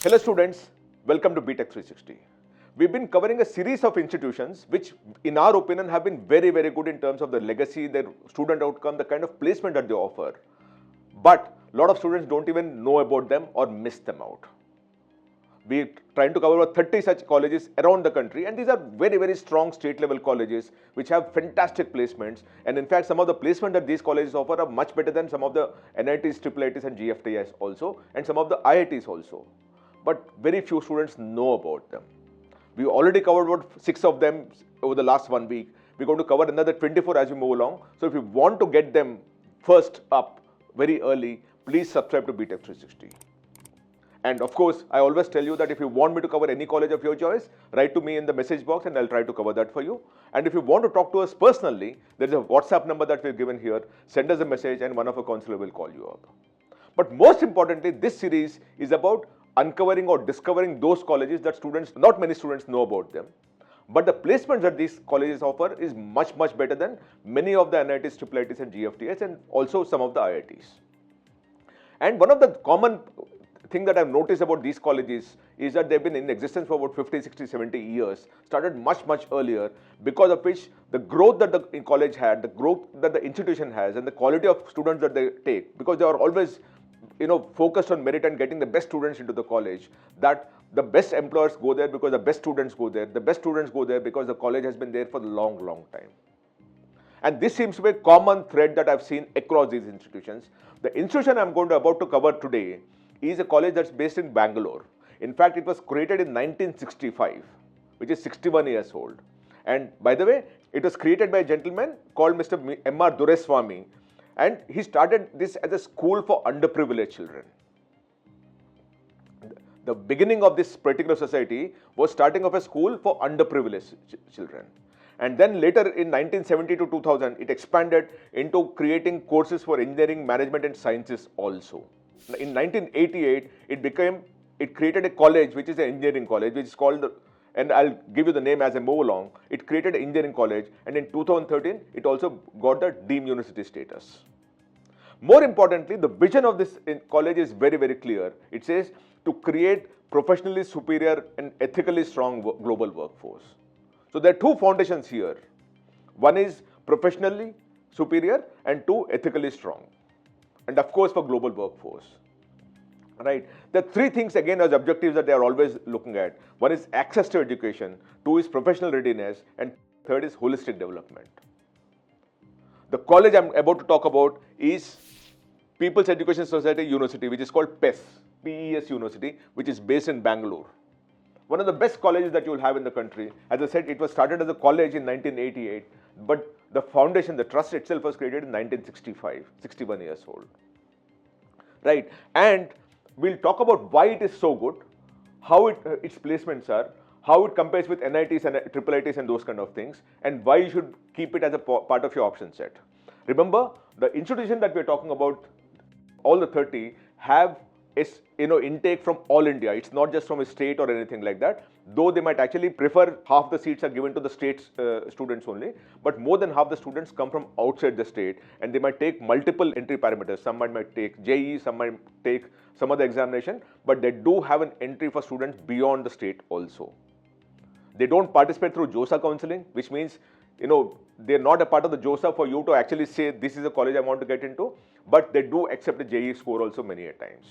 Hello students, welcome to Btech360. We've been covering a series of institutions which in our opinion have been very good in terms of the legacy, their student outcome, the kind of placement that they offer. But a lot of students don't even know about them or miss them out. We're trying to cover about 30 such colleges around the country, and these are very strong state level colleges which have fantastic placements, and in fact some of the placement that these colleges offer are much better than some of the NITs, IIITs and GFTs also, and some of the IITs also. But very few students know about them. We already covered about 6 of them over the last 1 week. We're going to cover another 24 as we move along. So if you want to get them first up very early, please subscribe to Btech360. And of course, I always tell you that if you want me to cover any college of your choice, write to me in the message box and I'll try to cover that for you. And if you want to talk to us personally, there's a WhatsApp number that we've given here. Send us a message and one of our counselors will call you up. But most importantly, this series is about uncovering or discovering those colleges that not many students know about them. But the placements that these colleges offer is much better than many of the NITs, IIITs and GFTs and also some of the IITs. And one of the common thing that I've noticed about these colleges is that they've been in existence for about 50, 60, 70 years, started much earlier, because of which the growth that the college had, the growth that the institution has, and the quality of students that they take, because they are always focused on merit and getting the best students into the college, that the best employers go there because the best students go there. The best students go there because the college has been there for a long time. And this seems to be a common thread that I've seen across these institutions. The institution I'm about to cover today is a college that's based in Bangalore. In fact, it was created in 1965, which is 61 years old. And by the way, it was created by a gentleman called Mr. M.R. Doraiswamy, and he started this as a school for underprivileged children. The beginning of this particular society was starting of a school for underprivileged children. And then later in 1970 to 2000, it expanded into creating courses for engineering, management and sciences also. In 1988, it created a college which is an engineering college, which is called, and I'll give you the name as I move along. It created an engineering college, and in 2013, it also got the deemed university status. More importantly, the vision of this college is very clear. It says to create professionally superior and ethically strong global workforce. So there are two foundations here. One is professionally superior and two ethically strong. And of course for global workforce. Right? There are three things again as objectives that they are always looking at. One is access to education, two is professional readiness, and third is holistic development. The college I'm about to talk about is People's Education Society University, which is called PES University, which is based in Bangalore. One of the best colleges that you will have in the country. As I said, it was started as a college in 1988, but the foundation, the trust itself was created in 1965, 61 years old. Right? And we'll talk about why it is so good, how its placements are, how it compares with NITs and IIITs and those kind of things, and why you should keep it as a part of your option set. Remember, the institution that we're talking about, all the 30, have intake from all India. It's not just from a state or anything like that, though they might actually prefer half the seats are given to the state students only, but more than half the students come from outside the state, and they might take multiple entry parameters. Some might take JEE, some might take some other examination, but they do have an entry for students beyond the state also. They don't participate through JOSA counseling, which means they're not a part of the JOSA for you to actually say this is a college I want to get into, but they do accept a JEE score also many a times.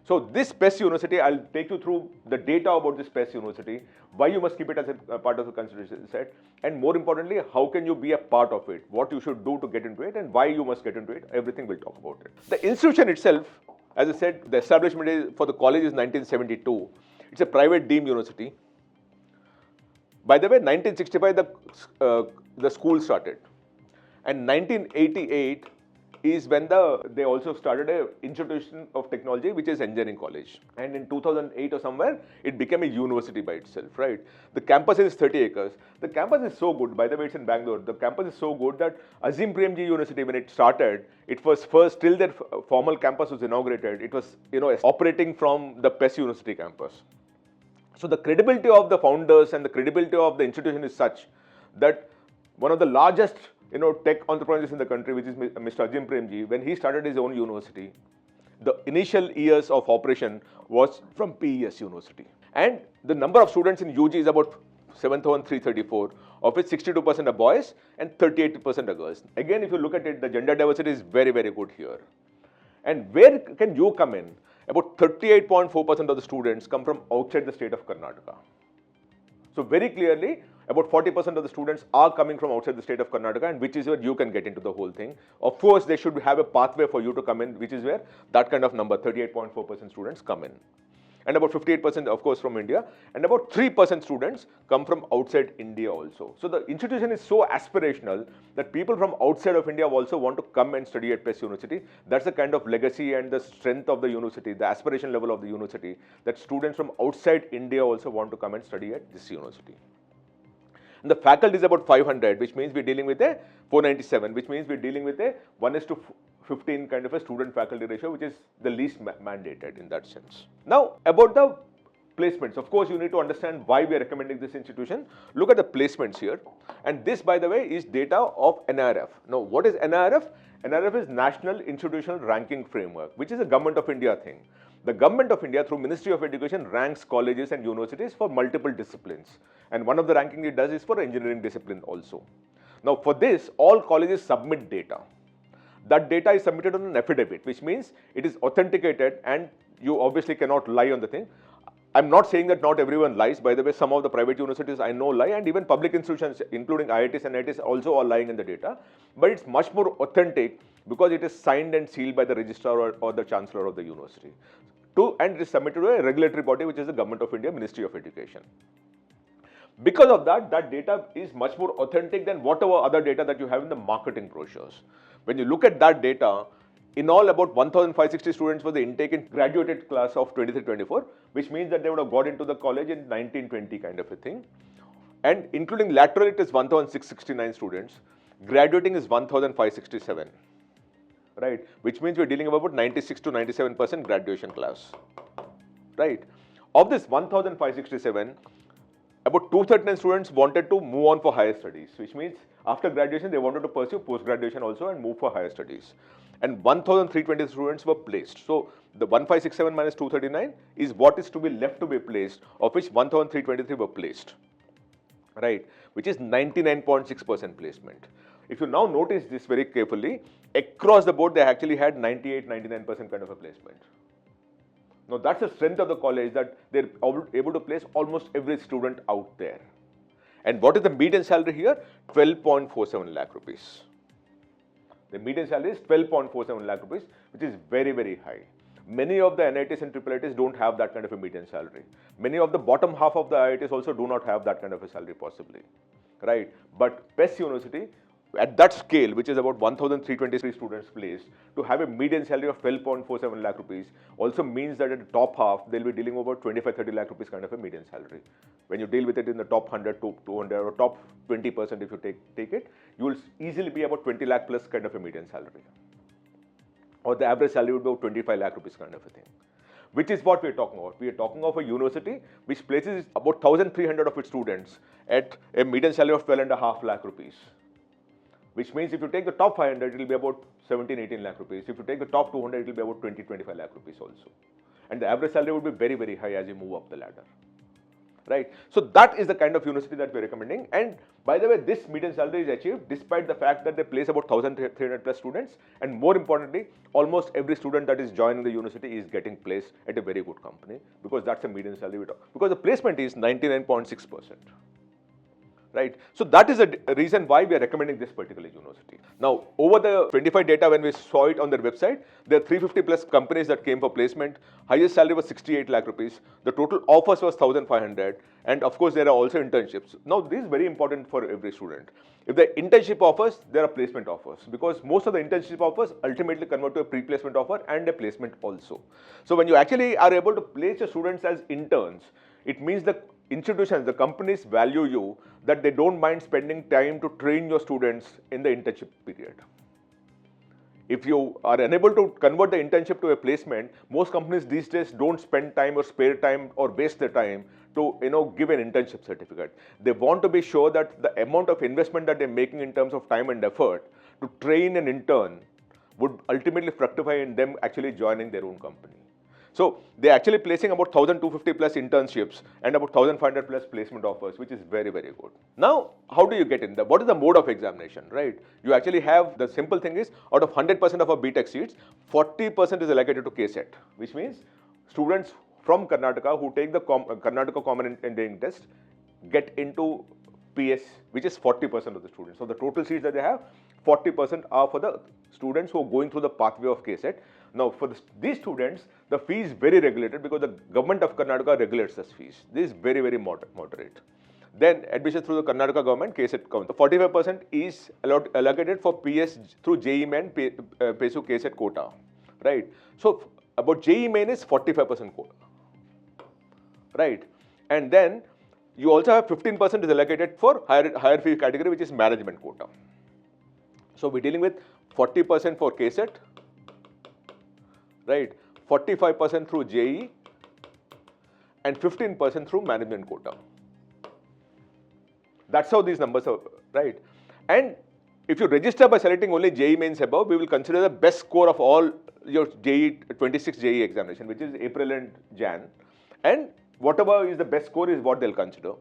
So this PES University, I'll take you through the data about this PES University, why you must keep it as a part of the consideration set, and more importantly, how can you be a part of it, what you should do to get into it, and why you must get into it. Everything we'll talk about it. The institution itself, as I said, the establishment for the college is 1972. It's a private deemed university. By the way, 1965 the school started, and 1988 is when they also started a institution of technology, which is engineering college. And in 2008 or somewhere, it became a university by itself, right? The campus is 30 acres. The campus is so good, by the way, it's in Bangalore. The campus is so good that Azim Premji University, when it started, it was first, till their formal campus was inaugurated, it was, operating from the PES University campus. So the credibility of the founders and the credibility of the institution is such that one of the largest tech entrepreneurs in the country, which is Mr. Azim Premji, when he started his own university, the initial years of operation was from PES University. And the number of students in UG is about 7,334, of which 62% are boys and 38% are girls. Again, if you look at it, the gender diversity is very, very good here. And where can you come in? About 38.4% of the students come from outside the state of Karnataka. So very clearly, about 40% of the students are coming from outside the state of Karnataka, and which is where you can get into the whole thing. Of course, they should have a pathway for you to come in, which is where that kind of number, 38.4% students come in. And about 58% of course from India, and about 3% students come from outside India also. So the institution is so aspirational that people from outside of India also want to come and study at PES University. That's the kind of legacy and the strength of the university, the aspiration level of the university, that students from outside India also want to come and study at this university. And the faculty is about 500, which means we're dealing with a 497, which means we're dealing with a 1:15 kind of a student faculty ratio, which is the least mandated in that sense. Now, about the placements, of course, you need to understand why we are recommending this institution. Look at the placements here. And this, by the way, is data of NIRF. Now, what is NIRF? NIRF is National Institutional Ranking Framework, which is a Government of India thing. The Government of India, through Ministry of Education, ranks colleges and universities for multiple disciplines. And one of the ranking it does is for engineering discipline also. Now, for this, all colleges submit data. That data is submitted on an affidavit, which means it is authenticated and you obviously cannot lie on the thing. I'm not saying that not everyone lies. By the way, some of the private universities I know lie, and even public institutions, including IITs and NITs, also are lying in the data. But it's much more authentic because it is signed and sealed by the registrar or the chancellor of the university. And it is submitted to a regulatory body, which is the Government of India, Ministry of Education. Because of that, that data is much more authentic than whatever other data that you have in the marketing brochures. When you look at that data, in all about 1,560 students was the intake in graduated class of 23-24, which means that they would have got into the college in 1920 kind of a thing. And including lateral, it is 1,669 students. Graduating is 1,567, right? Which means we're dealing with about 96 to 97% graduation class, right? Of this 1,567, about 239 students wanted to move on for higher studies, which means after graduation, they wanted to pursue post-graduation also and move for higher studies. And 1,320 students were placed. So the 1,567 minus 239 is what is to be left to be placed, of which 1,323 were placed, right? Which is 99.6% placement. If you now notice this very carefully, across the board, they actually had 98, 99% kind of a placement. Now that's the strength of the college, that they're able to place almost every student out there. And what is the median salary here? 12.47 lakh rupees. The median salary is 12.47 lakh rupees, which is very, very high. Many of the NITs and IIITs don't have that kind of a median salary. Many of the bottom half of the IITs also do not have that kind of a salary possibly, right? But PES University, at that scale, which is about 1,323 students placed, to have a median salary of 12.47 lakh rupees also means that at the top half, they'll be dealing with about 25-30 lakh rupees kind of a median salary. When you deal with it in the top 100 to 200 or top 20% if you take it, you will easily be about 20 lakh plus kind of a median salary. Or the average salary would be about 25 lakh rupees kind of a thing. Which is what we are talking about. We are talking of a university which places about 1,300 of its students at a median salary of 12.5 lakh rupees. Which means if you take the top 500, it will be about 17-18 lakh rupees. If you take the top 200, it will be about 20-25 lakh rupees also. And the average salary would be very, very high as you move up the ladder, right? So that is the kind of university that we're recommending. And by the way, this median salary is achieved despite the fact that they place about 1,300 plus students. And more importantly, almost every student that is joining the university is getting placed at a very good company, because that's the median salary we talk. Because the placement is 99.6%. Right. So that is the reason why we are recommending this particular university. Now, over the 25 data, when we saw it on their website, there are 350 plus companies that came for placement. Highest salary was 68 lakh rupees. The total offers was 1,500. And of course, there are also internships. Now, this is very important for every student. If the internship offers, there are placement offers, because most of the internship offers ultimately convert to a pre-placement offer and a placement also. So when you actually are able to place your students as interns, it means the institutions, the companies value you, that they don't mind spending time to train your students in the internship period. If you are unable to convert the internship to a placement, most companies these days don't spend time or spare time or waste their time to give an internship certificate. They want to be sure that the amount of investment that they're making in terms of time and effort to train an intern would ultimately fructify in them actually joining their own company. So they're actually placing about 1,250 plus internships and about 1,500 plus placement offers, which is very, very good. Now, how do you get in? What is the mode of examination, right? You actually have, the simple thing is, out of 100% of our BTech seats, 40% is allocated to KCET, which means students from Karnataka who take the Karnataka Common Engineering Test get into PS, which is 40% of the students. So the total seats that they have, 40% are for the students who are going through the pathway of KCET. Now, for these students, the fee is very regulated because the government of Karnataka regulates this fees. This is very, very moderate. Then admission through the Karnataka government, KCET count. The 45% is allocated for PS through JEE Main, PESU KCET quota, right? So about JEE Main is 45% quota, right? And then you also have 15% is allocated for higher fee category, which is management quota. So we're dealing with 40% for KCET, right? 45% through JEE and 15% through management quota. That's how these numbers are, right? And if you register by selecting only JEE Mains above, we will consider the best score of all your JEE 26 JEE examination, which is April and Jan. And whatever is the best score is what they'll consider.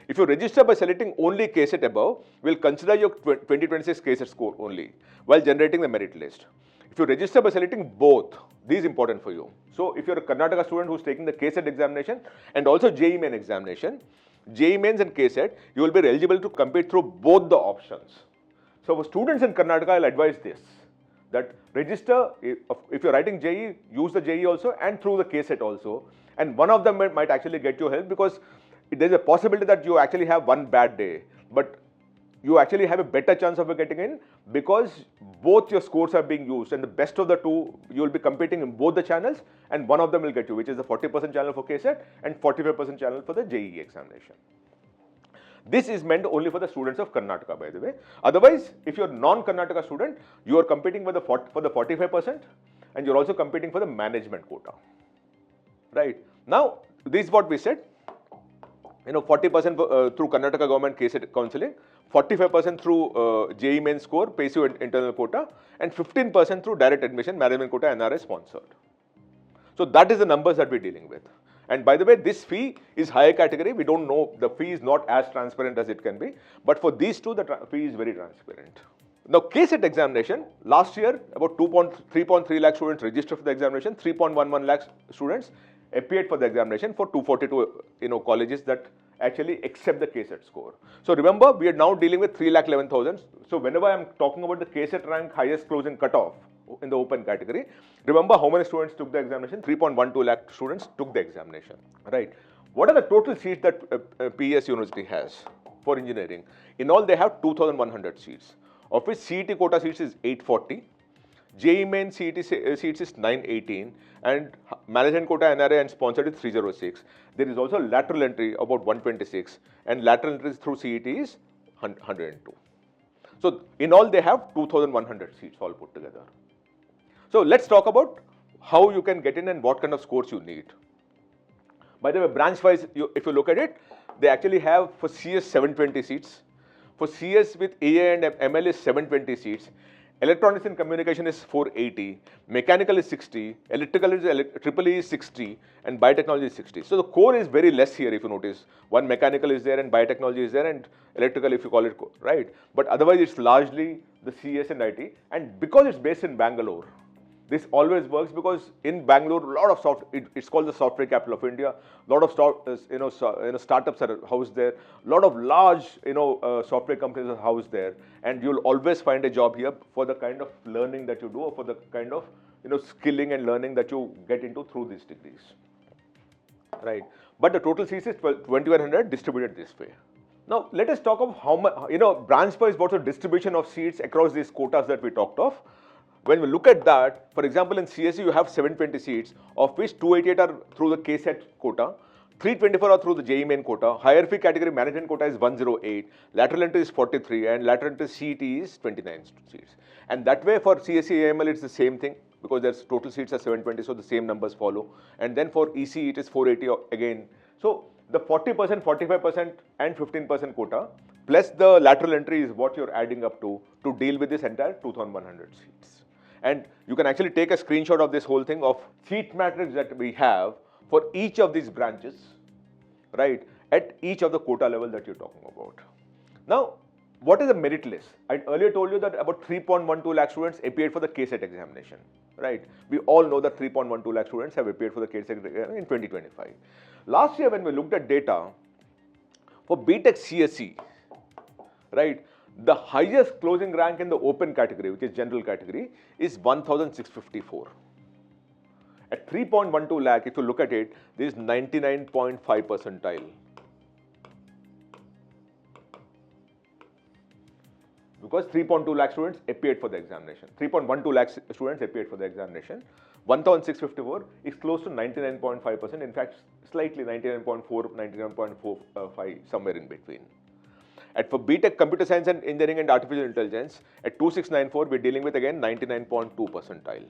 If you register by selecting only KCET above, we'll consider your 2026 KCET score only while generating the merit list. If you register by selecting both, this is important for you. So if you're a Karnataka student who's taking the KCET examination and also JEE Main examination, JEE Mains and KCET, you will be eligible to compete through both the options. So for students in Karnataka, I'll advise this, that register, if you're writing JEE, use the JEE also and through the KCET also. And one of them might actually get you help because there's a possibility that you actually have one bad day, but you actually have a better chance of getting in because both your scores are being used, and the best of the two, you will be competing in both the channels, and one of them will get you, which is the 40% channel for KCET and 45% channel for the JEE examination. This is meant only for the students of Karnataka, by the way. Otherwise, if you're a non-Karnataka student, you are competing for the 45% and you're also competing for the management quota, right? Now, this is what we said. 40% through Karnataka government KCET counseling, 45% through JEE Main score, PESU internal quota, and 15% through direct admission, management quota, NRI sponsored. So that is the numbers that we're dealing with. And by the way, this fee is higher category. We don't know, the fee is not as transparent as it can be. But for these two, the fee is very transparent. Now, KCET examination, last year, about 3.3 lakh students registered for the examination, 3.11 lakh students appeared for the examination for 242 colleges that actually accept the KCET score. So remember, we are now dealing with 3,11,000. So whenever I'm talking about the KCET rank highest closing cutoff in the open category, remember how many students took the examination? 3.12 lakh students took the examination, right? What are the total seats that PES University has for engineering? In all, they have 2,100 seats, of which CET quota seats is 840. JEE Main CET seats is 918 and management quota NRA and sponsored is 306. There is also lateral entry about 126 and lateral entries through CET is 102. So in all they have 2,100 seats all put together. So let's talk about how you can get in and what kind of scores you need. By the way, branch wise, if you look at it, they actually have for CS 720 seats. For CS with AA and ML is 720 seats. Electronics and communication is 480, mechanical is 60, electrical is triple E is 60, and biotechnology is 60. So the core is very less here if you notice. One mechanical is there and biotechnology is there and electrical if you call it core, right? But otherwise it's largely the CS and IT, and because it's based in Bangalore, this always works because in Bangalore, a lot of it's called the software capital of India. A lot of startups are housed there. A lot of large software companies are housed there, and you'll always find a job here for the kind of learning that you do, or for the kind of skilling and learning that you get into through these degrees, right? But the total seats is 2,100 distributed this way. Now let us talk of how much branch wise what's the distribution of seats across these quotas that we talked of. When we look at that, for example, in CSE you have 720 seats, of which 288 are through the KCET quota, 324 are through the JEE Main quota, higher fee category management quota is 108, lateral entry is 43, and lateral entry CET is 29 seats. And that way for CSE AML it's the same thing because there's total seats are 720, so the same numbers follow. And then for EC it is 480 again. So the 40%, 45% and 15% quota plus the lateral entry is what you're adding up to deal with this entire 2,100 seats. And you can actually take a screenshot of this whole thing of seat matrix that we have for each of these branches, right, at each of the quota level that you're talking about. Now, what is the merit list? I earlier told you that about 3.12 lakh students appeared for the KCET examination, right? We all know that 3.12 lakh students have appeared for the KCET examination in 2025. Last year, when we looked at data for BTech CSE, right, the highest closing rank in the open category, which is general category, is 1,654. At 3.12 lakh, if you look at it, this is 99.5 percentile. Because 3.2 lakh students appeared for the examination. 3.12 lakh students appeared for the examination. 1,654 is close to 99.5%. In fact, slightly 99.4, 99.45, somewhere in between. And for BTech Computer Science and Engineering and Artificial Intelligence, at 2694, we're dealing with again 99.2 percentile.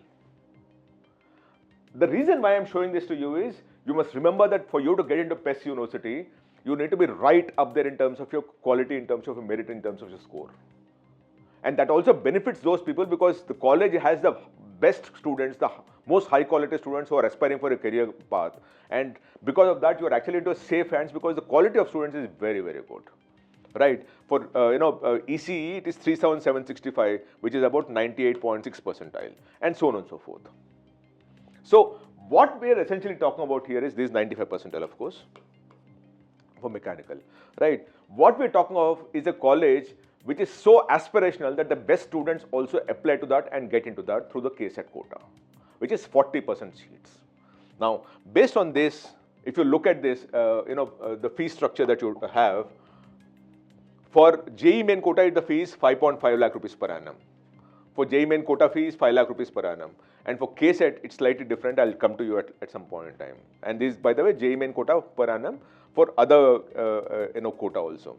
The reason why I'm showing this to you is, you must remember that for you to get into PES University, you need to be right up there in terms of your quality, in terms of your merit, in terms of your score. And that also benefits those people because the college has the best students, the most high quality students who are aspiring for a career path. And because of that, you are actually into safe hands because the quality of students is very, very good. Right? For ECE, it is 3,765, which is about 98.6 percentile, and so on and so forth. So what we are essentially talking about here is this 95 percentile, of course, for mechanical, right? What we're talking of is a college which is so aspirational that the best students also apply to that and get into that through the KCET quota, which is 40% seats. Now, based on this, if you look at this, the fee structure that you have, for JEE main quota, the fee is 5.5 lakh rupees per annum. For JEE main quota fee is 5 lakh rupees per annum. And for KCET, it's slightly different. I'll come to you at some point in time. And this, by the way, JEE main quota per annum for other, quota also.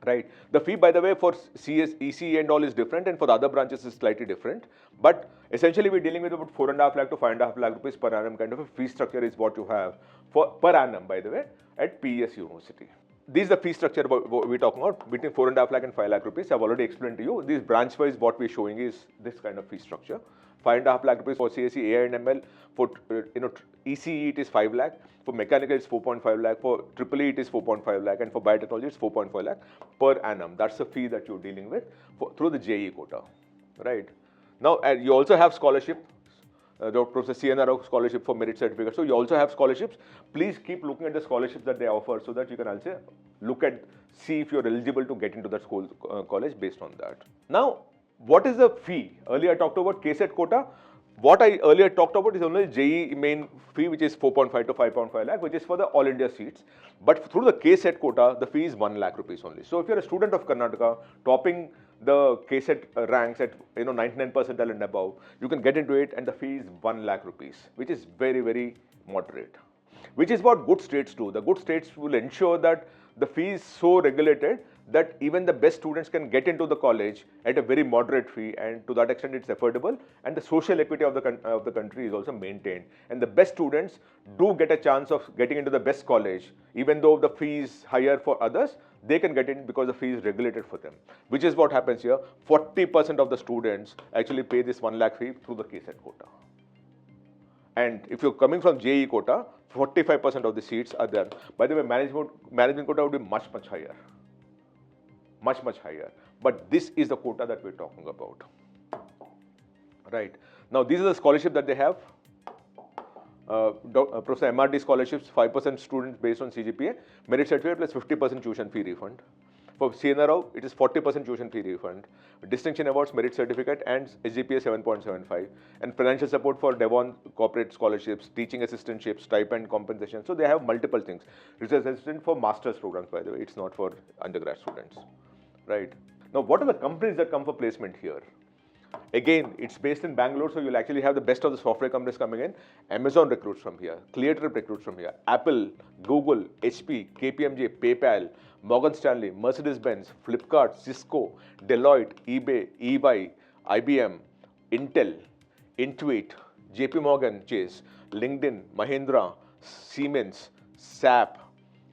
Right. The fee, by the way, for CS, ECE and all is different, and for the other branches is slightly different. But essentially, we're dealing with about 4.5 lakh to 5.5 lakh rupees per annum kind of a fee structure is what you have for per annum, by the way, at PES University. This is the fee structure we're talking about between 4.5 lakh and 5 lakh rupees. I've already explained to you. This branch wise, what we're showing is this kind of fee structure. 5.5 lakh rupees for CSE, AI and ML. For ECE, it is 5 lakh. For mechanical, it's 4.5 lakh. For EEE, it is 4.5 lakh. And for biotechnology, it's 4.5 lakh per annum. That's the fee that you're dealing with through the JEE quota, right? Now, you also have scholarship. Professor CNRO scholarship for merit certificate. So you also have scholarships. Please keep looking at the scholarships that they offer so that you can also see if you're eligible to get into that school college based on that. Now, what is the fee? Earlier I talked about KCET quota. What I earlier talked about is only JEE main fee, which is 4.5 to 5.5 lakh, which is for the all India seats. But through the KCET quota, the fee is 1 lakh rupees only. So if you're a student of Karnataka, topping the KCET ranks at 99 percentile and above, you can get into it, and the fee is 1 lakh rupees, which is very, very moderate. Which is what good states do. The good states will ensure that the fee is so regulated that even the best students can get into the college at a very moderate fee, and to that extent it's affordable, and the social equity of the country is also maintained, and the best students do get a chance of getting into the best college. Even though the fee is higher for others, they can get in because the fee is regulated for them, which is what happens here. 40% of the students actually pay this 1 lakh fee through the KCET quota. And if you're coming from JEE quota, 45% of the seats are there. By the way, management quota would be much, much higher. Much, much higher. But this is the quota that we're talking about. Right. Now, these are the scholarships that they have. Professor MRD scholarships, 5% students based on CGPA, merit certificate plus 50% tuition fee refund. For CNRO, it is 40% tuition fee refund, distinction awards, merit certificate, and SGPA 7.75, and financial support for Devon corporate scholarships, teaching assistantships, stipend compensation. So they have multiple things. Research assistant for master's programs, by the way, it's not for undergrad students, right? Now, what are the companies that come for placement here? Again, it's based in Bangalore, so you'll actually have the best of the software companies coming in. Amazon recruits from here, ClearTrip recruits from here, Apple, Google, HP, KPMG, PayPal, Morgan Stanley, Mercedes-Benz, Flipkart, Cisco, Deloitte, eBay, EY, IBM, Intel, Intuit, JP Morgan Chase, LinkedIn, Mahindra, Siemens, SAP,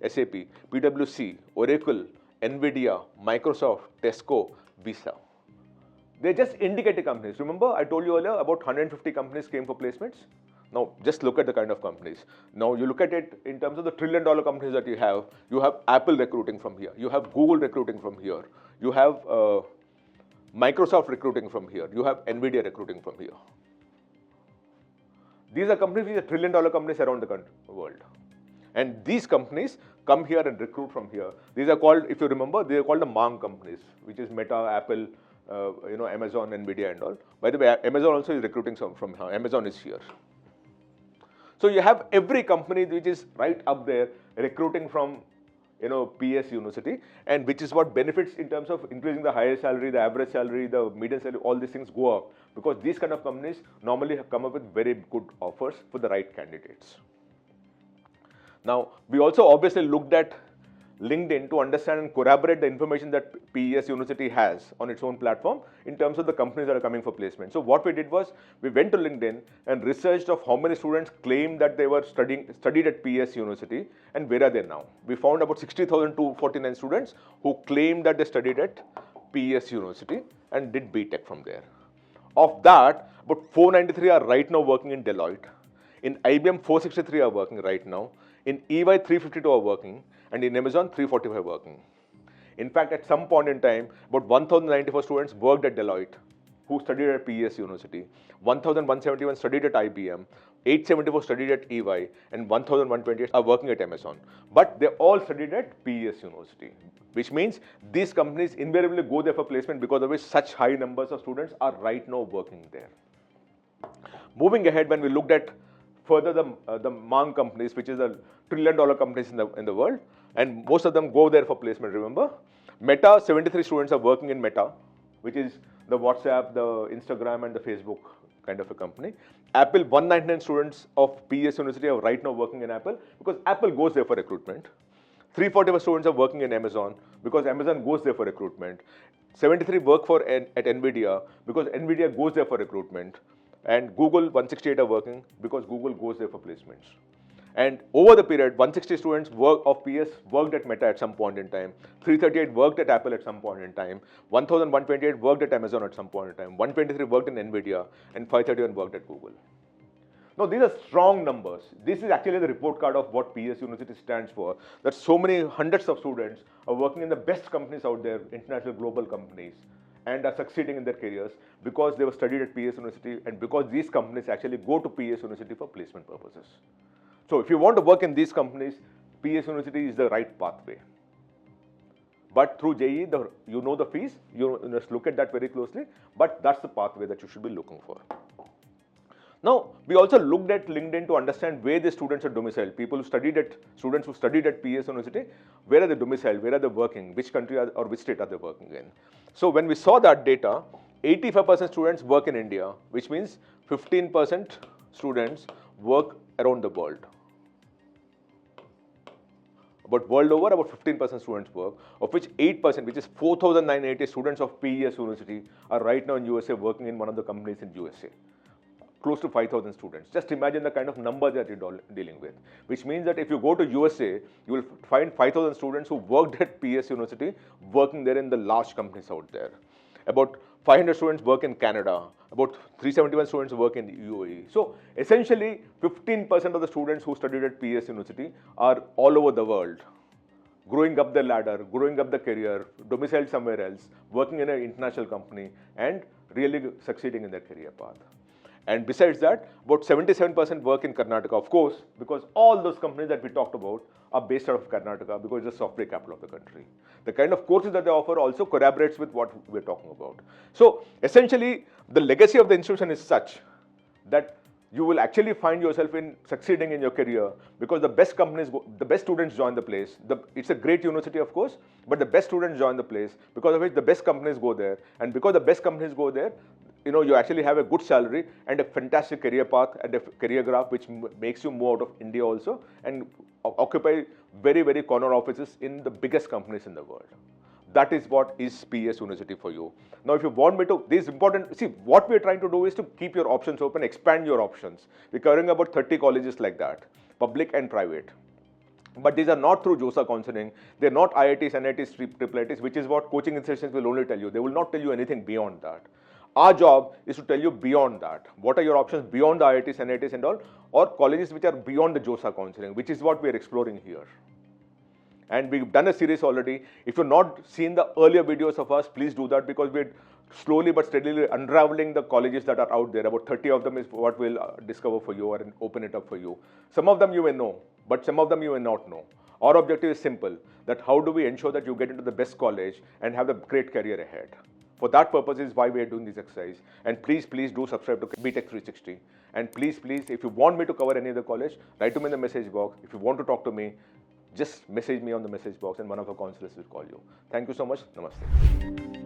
PwC, Oracle, Nvidia, Microsoft, Tesco, Visa. They're just indicator companies. Remember, I told you earlier about 150 companies came for placements. Now, just look at the kind of companies. Now, you look at it in terms of the trillion-dollar companies that you have. You have Apple recruiting from here. You have Google recruiting from here. You have Microsoft recruiting from here. You have NVIDIA recruiting from here. These are companies which are trillion-dollar companies around the world. And these companies come here and recruit from here. These are called, if you remember, they are called the MANG companies, which is Meta, Apple, Amazon, NVIDIA and all. By the way, Amazon also is recruiting some from here. Amazon is here. So you have every company which is right up there recruiting from PES University, and which is what benefits in terms of increasing the higher salary, the average salary, the median salary, all these things go up because these kind of companies normally have come up with very good offers for the right candidates. Now, we also obviously looked at LinkedIn to understand and corroborate the information that PES University has on its own platform in terms of the companies that are coming for placement. So what we did was, we went to LinkedIn and researched of how many students claimed that they were studied at PES University and where are they now. We found about 60,249 students who claimed that they studied at PES University and did BTech from there. Of that, about 493 are right now working in Deloitte. In IBM, 463 are working right now. In EY, 352 are working, and in Amazon, 345 are working. In fact, at some point in time, about 1,094 students worked at Deloitte who studied at PES University, 1,171 studied at IBM, 874 studied at EY, and 1,128 are working at Amazon. But they all studied at PES University, which means these companies invariably go there for placement because of which such high numbers of students are right now working there. Moving ahead, when we looked at further the MANG companies, which is the trillion-dollar companies in the world, and most of them go there for placement. Remember, Meta, 73 students are working in Meta, which is the WhatsApp, the Instagram, and the Facebook kind of a company. Apple, 199 students of PES University are right now working in Apple because Apple goes there for recruitment. 345 students are working in Amazon because Amazon goes there for recruitment. 73 work at NVIDIA because NVIDIA goes there for recruitment. And Google, 168 are working because Google goes there for placements. And over the period, 160 students of PES worked at Meta at some point in time, 338 worked at Apple at some point in time, 1,128 worked at Amazon at some point in time, 123 worked in NVIDIA, and 531 worked at Google. Now, these are strong numbers. This is actually the report card of what PES University stands for, that so many hundreds of students are working in the best companies out there, international global companies, and are succeeding in their careers because they were studied at PES University and because these companies actually go to PES University for placement purposes. So if you want to work in these companies, PES University is the right pathway. But through JEE, you know the fees, you must look at that very closely, but that's the pathway that you should be looking for. Now, we also looked at LinkedIn to understand where the students are domiciled. Students who studied at PES University, where are they domiciled, where are they working, which country or which state are they working in. So when we saw that data, 85% students work in India, which means 15% students work around the world. But world over, about 15% students work, of which 8%, which is 4,980 students of PES University are right now in USA working in one of the companies in USA. Close to 5,000 students. Just imagine the kind of numbers that you're dealing with, which means that if you go to USA, you will find 5,000 students who worked at PES University working there in the large companies out there. About 500 students work in Canada, about 371 students work in UAE. So essentially, 15% of the students who studied at PES University are all over the world, growing up the ladder, growing up the career, domiciled somewhere else, working in an international company, and really succeeding in their career path. And besides that, about 77% work in Karnataka, of course, because all those companies that we talked about are based out of Karnataka because it's the software capital of the country. The kind of courses that they offer also corroborates with what we're talking about. So essentially, the legacy of the institution is such that you will actually find yourself in succeeding in your career because the best companies, the best students join the place. It's a great university, of course, but the best students join the place because of which the best companies go there. And because the best companies go there, you actually have a good salary and a fantastic career path and a career graph which makes you move out of India also and occupy very, very corner offices in the biggest companies in the world. That is what is PES University for you. Now, if you want me to, this is important, see, what we're trying to do is to keep your options open, expand your options. We're covering about 30 colleges like that, public and private. But these are not through JOSA counseling. They're not IITs, NITs, IIITs, which is what coaching institutions will only tell you. They will not tell you anything beyond that. Our job is to tell you beyond that. What are your options beyond the IITs, NITs and all, or colleges which are beyond the JOSA counseling, which is what we are exploring here. And we've done a series already. If you've not seen the earlier videos of us, please do that, because we're slowly but steadily unraveling the colleges that are out there. About 30 of them is what we'll discover for you and open it up for you. Some of them you may know, but some of them you may not know. Our objective is simple, that how do we ensure that you get into the best college and have a great career ahead. For that purpose is why we are doing this exercise. And please do subscribe to Btech360. And please, if you want me to cover any other college, write to me in the message box. If you want to talk to me, just message me on the message box and one of our counselors will call you. Thank you so much. Namaste.